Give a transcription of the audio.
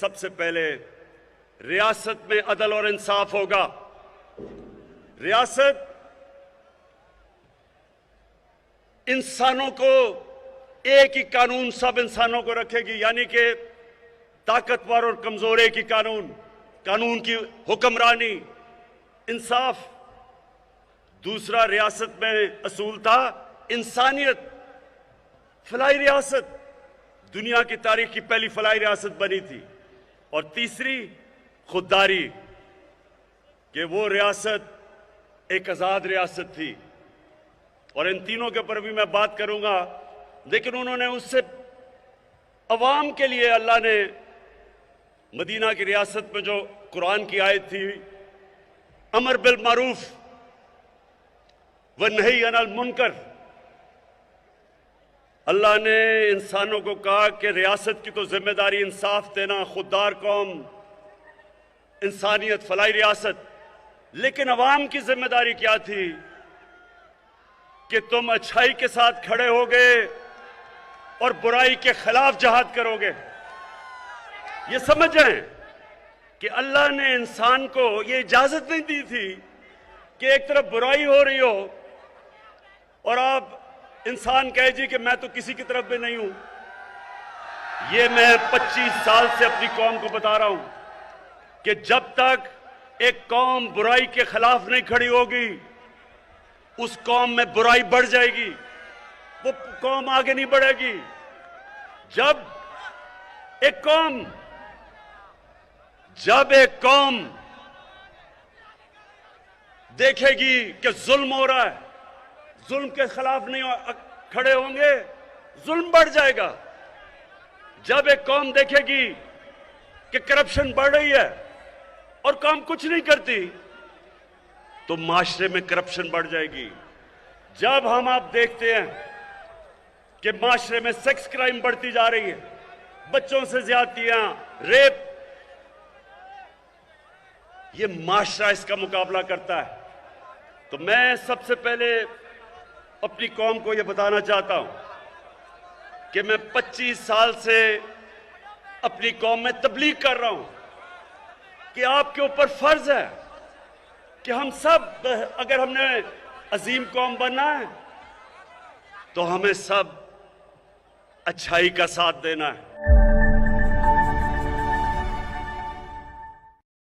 सबसे पहले रियासत में अदल और इंसाफ होगा। रियासत इंसानों को एक ही कानून सब इंसानों को रखेगी, यानी कि ताकतवर और कमजोर एक ही कानून, कानून की हुक्मरानी, इंसाफ। दूसरा रियासत में असूल था इंसानियत। फलाई रियासत दुनिया की तारीख की पहली फलाई रियासत बनी थी। और तीसरी खुददारी, कि वो रियासत एक आजाद रियासत थी। और इन तीनों के ऊपर भी मैं बात करूंगा, लेकिन उन्होंने उससे अवाम के लिए अल्लाह ने मदीना की रियासत में जो कुरान की आयत थी, अमर बिल मारूफ व नही अनिल मुनकर, अल्लाह ने इंसानों को कहा कि रियासत की तो जिम्मेदारी इंसाफ देना, खुददार कौम, इंसानियत, फलाई रियासत, लेकिन अवाम की जिम्मेदारी क्या थी कि तुम अच्छाई के साथ खड़े होगे और बुराई के खिलाफ जहाद करोगे। ये समझ जाएं कि अल्लाह ने इंसान को ये इजाजत नहीं दी थी कि एक तरफ बुराई हो रही हो और आप इंसान कहे जी कि मैं तो किसी की तरफ भी नहीं हूं। ये मैं 25 साल से अपनी कौम को बता रहा हूं कि जब तक एक कौम बुराई के खिलाफ नहीं खड़ी होगी, उस कौम में बुराई बढ़ जाएगी, वो कौम आगे नहीं बढ़ेगी। जब एक कौम देखेगी कि जुल्म हो रहा है, जुल्म के खिलाफ नहीं खड़े होंगे, जुल्म बढ़ जाएगा। जब एक कौम देखेगी कि करप्शन बढ़ रही है और कौम कुछ नहीं करती, तो माशरे में करप्शन बढ़ जाएगी। जब हम आप देखते हैं कि माशरे में सेक्स क्राइम बढ़ती जा रही है, बच्चों से ज्यादतियां, रेप, ये माशरा इसका मुकाबला करता है। तो मैं सबसे पहले अपनी कौम को यह बताना चाहता हूं कि मैं 25 साल से अपनी कौम में तबलीग कर रहा हूं कि आपके ऊपर फर्ज है कि हम सब, अगर हमने अजीम कौम बनना है तो हमें सब अच्छाई का साथ देना है।